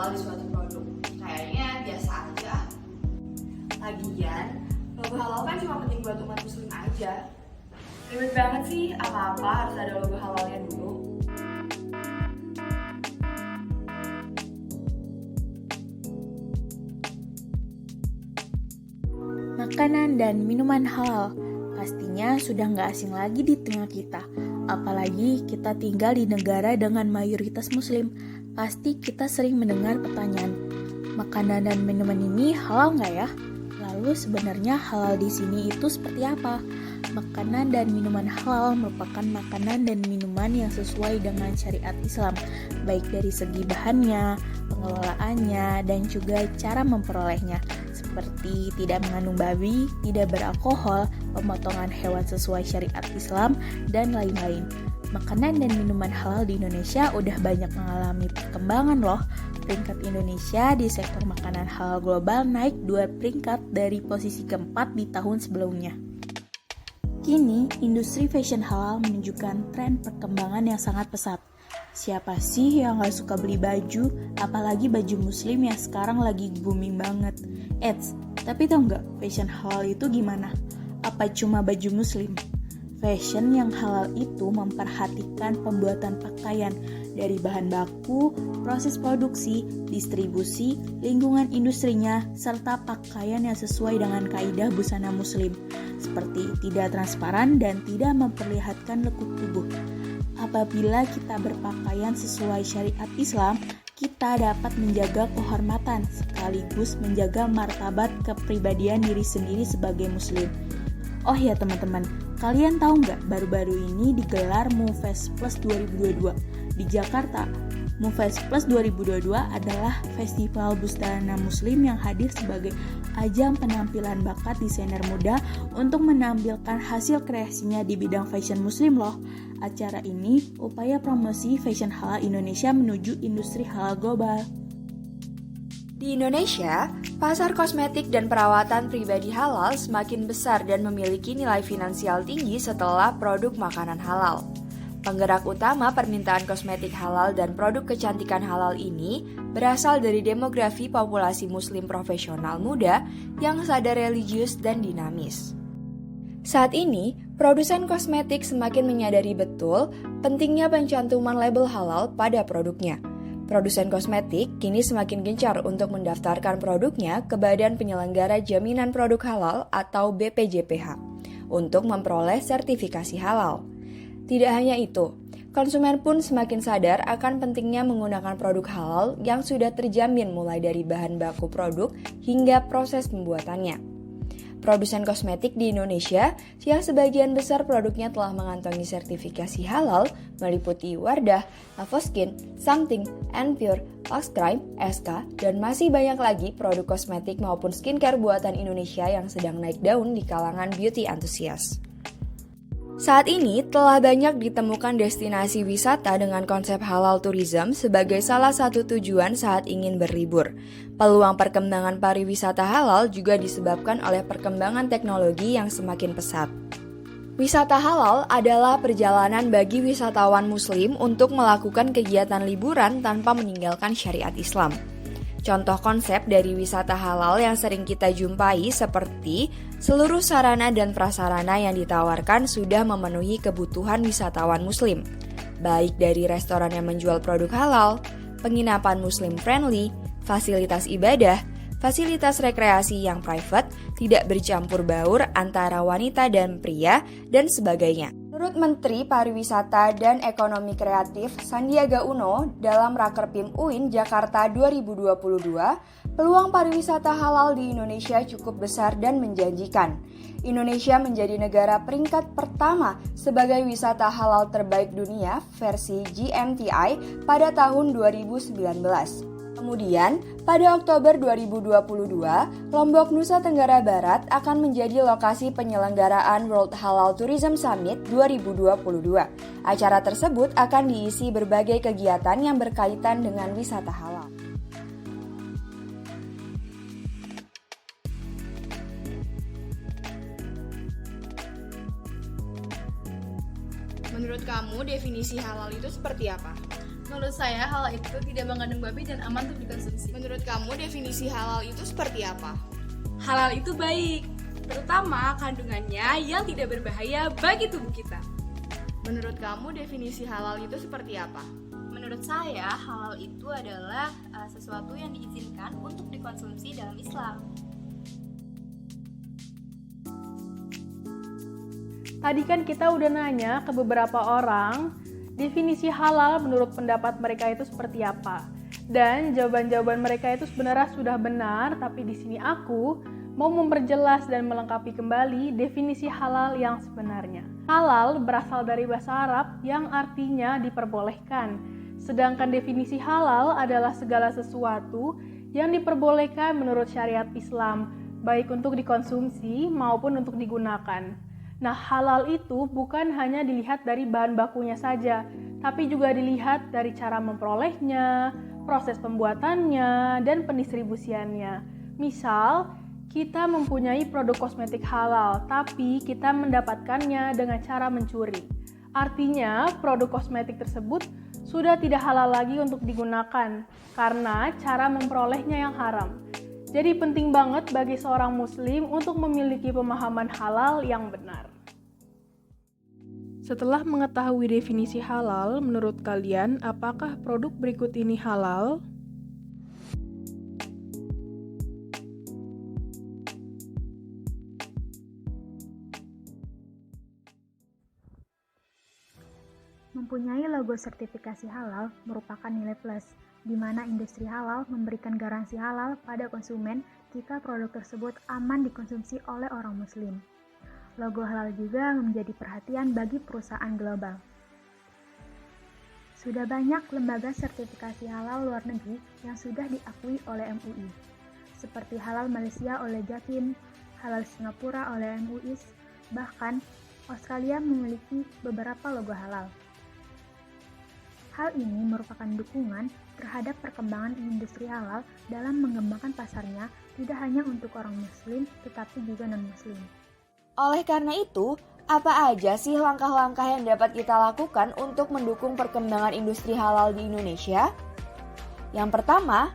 halal di suatu produk? Kayaknya biasa aja. Lagian, logo halal kan cuma penting buat umat muslim aja. Ribet banget sih, apa-apa harus ada logo halalnya dulu. Makanan dan minuman halal pastinya sudah nggak asing lagi di tengah kita. Apalagi kita tinggal di negara dengan mayoritas muslim. Pasti kita sering mendengar pertanyaan, makanan dan minuman ini halal nggak ya? Lalu sebenarnya halal di sini itu seperti apa? Makanan dan minuman halal merupakan makanan dan minuman yang sesuai dengan syariat Islam, baik dari segi bahannya, pengelolaannya, dan juga cara memperolehnya, seperti tidak mengandung babi, tidak beralkohol, pemotongan hewan sesuai syariat Islam, dan lain-lain. Makanan dan minuman halal di Indonesia udah banyak mengalami perkembangan loh. Peringkat Indonesia di sektor makanan halal global naik 2 peringkat dari posisi keempat di tahun sebelumnya. Kini, industri fashion halal menunjukkan tren perkembangan yang sangat pesat. Siapa sih yang gak suka beli baju, apalagi baju muslim yang sekarang lagi booming banget. Eits, tapi tau gak fashion halal itu gimana? Apa cuma baju muslim? Fashion yang halal itu memperhatikan pembuatan pakaian dari bahan baku, proses produksi, distribusi, lingkungan industrinya, serta pakaian yang sesuai dengan kaidah busana muslim, seperti tidak transparan dan tidak memperlihatkan lekuk tubuh. Apabila kita berpakaian sesuai syariat Islam, kita dapat menjaga kehormatan sekaligus menjaga martabat kepribadian diri sendiri sebagai muslim. Oh ya teman-teman, kalian tahu nggak baru-baru ini digelar MUFES Plus 2022 di Jakarta? MUFES Plus 2022 adalah festival busana muslim yang hadir sebagai ajang penampilan bakat desainer muda untuk menampilkan hasil kreasinya di bidang fashion muslim loh. Acara ini upaya promosi fashion halal Indonesia menuju industri halal global. Di Indonesia, pasar kosmetik dan perawatan pribadi halal semakin besar dan memiliki nilai finansial tinggi setelah produk makanan halal. Penggerak utama permintaan kosmetik halal dan produk kecantikan halal ini berasal dari demografi populasi muslim profesional muda yang sadar religius dan dinamis. Saat ini, produsen kosmetik semakin menyadari betul pentingnya pencantuman label halal pada produknya. Produsen kosmetik kini semakin gencar untuk mendaftarkan produknya ke Badan Penyelenggara Jaminan Produk Halal atau BPJPH untuk memperoleh sertifikasi halal. Tidak hanya itu, konsumen pun semakin sadar akan pentingnya menggunakan produk halal yang sudah terjamin mulai dari bahan baku produk hingga proses pembuatannya. Produsen kosmetik di Indonesia yang sebagian besar produknya telah mengantongi sertifikasi halal meliputi Wardah, Avoskin, Something, Enpure, Luxcrime, SK, dan masih banyak lagi produk kosmetik maupun skincare buatan Indonesia yang sedang naik daun di kalangan beauty enthusiast. Saat ini telah banyak ditemukan destinasi wisata dengan konsep halal tourism sebagai salah satu tujuan saat ingin berlibur. Peluang perkembangan pariwisata halal juga disebabkan oleh perkembangan teknologi yang semakin pesat. Wisata halal adalah perjalanan bagi wisatawan muslim untuk melakukan kegiatan liburan tanpa meninggalkan syariat Islam. Contoh konsep dari wisata halal yang sering kita jumpai seperti seluruh sarana dan prasarana yang ditawarkan sudah memenuhi kebutuhan wisatawan muslim, baik dari restoran yang menjual produk halal, penginapan muslim friendly, fasilitas ibadah, fasilitas rekreasi yang private, tidak bercampur baur antara wanita dan pria, dan sebagainya. Menurut Menteri Pariwisata dan Ekonomi Kreatif Sandiaga Uno dalam Rakerpim UIN Jakarta 2022, peluang pariwisata halal di Indonesia cukup besar dan menjanjikan. Indonesia menjadi negara peringkat pertama sebagai wisata halal terbaik dunia versi GMTI pada tahun 2019. Kemudian, pada Oktober 2022, Lombok, Nusa Tenggara Barat akan menjadi lokasi penyelenggaraan World Halal Tourism Summit 2022. Acara tersebut akan diisi berbagai kegiatan yang berkaitan dengan wisata halal. Menurut kamu definisi halal itu seperti apa? Menurut saya halal itu tidak mengandung babi dan aman untuk dikonsumsi. Menurut kamu definisi halal itu seperti apa? Halal itu baik, terutama kandungannya yang tidak berbahaya bagi tubuh kita. Menurut kamu definisi halal itu seperti apa? Menurut saya, halal itu adalah sesuatu yang diizinkan untuk dikonsumsi dalam Islam. Tadi kan kita udah nanya ke beberapa orang, definisi halal menurut pendapat mereka itu seperti apa. Dan jawaban-jawaban mereka itu sebenarnya sudah benar, tapi di sini aku mau memperjelas dan melengkapi kembali definisi halal yang sebenarnya. Halal berasal dari bahasa Arab yang artinya diperbolehkan. Sedangkan definisi halal adalah segala sesuatu yang diperbolehkan menurut syariat Islam, baik untuk dikonsumsi maupun untuk digunakan. Nah, halal itu bukan hanya dilihat dari bahan bakunya saja, tapi juga dilihat dari cara memperolehnya, proses pembuatannya, dan pendistribusiannya. Misal, kita mempunyai produk kosmetik halal, tapi kita mendapatkannya dengan cara mencuri. Artinya, produk kosmetik tersebut sudah tidak halal lagi untuk digunakan, karena cara memperolehnya yang haram. Jadi penting banget bagi seorang muslim untuk memiliki pemahaman halal yang benar. Setelah mengetahui definisi halal, menurut kalian apakah produk berikut ini halal? Mempunyai logo sertifikasi halal merupakan nilai plus, di mana industri halal memberikan garansi halal pada konsumen jika produk tersebut aman dikonsumsi oleh orang muslim. Logo halal juga menjadi perhatian bagi perusahaan global. Sudah banyak lembaga sertifikasi halal luar negeri yang sudah diakui oleh MUI, seperti Halal Malaysia oleh Jatim, Halal Singapura oleh MUIS, bahkan Australia memiliki beberapa logo halal. Hal ini merupakan dukungan terhadap perkembangan industri halal dalam mengembangkan pasarnya tidak hanya untuk orang muslim tetapi juga non-muslim. Oleh karena itu, apa aja sih langkah-langkah yang dapat kita lakukan untuk mendukung perkembangan industri halal di Indonesia? Yang pertama,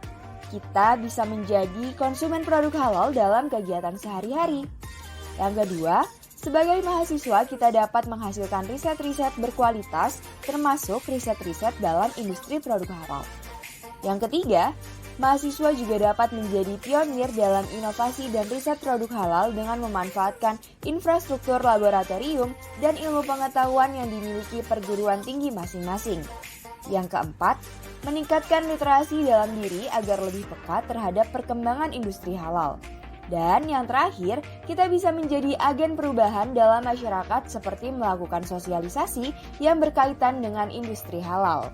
kita bisa menjadi konsumen produk halal dalam kegiatan sehari-hari. Yang kedua, sebagai mahasiswa, kita dapat menghasilkan riset-riset berkualitas, termasuk riset-riset dalam industri produk halal. Yang ketiga, mahasiswa juga dapat menjadi pionir dalam inovasi dan riset produk halal dengan memanfaatkan infrastruktur laboratorium dan ilmu pengetahuan yang dimiliki perguruan tinggi masing-masing. Yang keempat, meningkatkan literasi dalam diri agar lebih peka terhadap perkembangan industri halal. Dan yang terakhir, kita bisa menjadi agen perubahan dalam masyarakat seperti melakukan sosialisasi yang berkaitan dengan industri halal.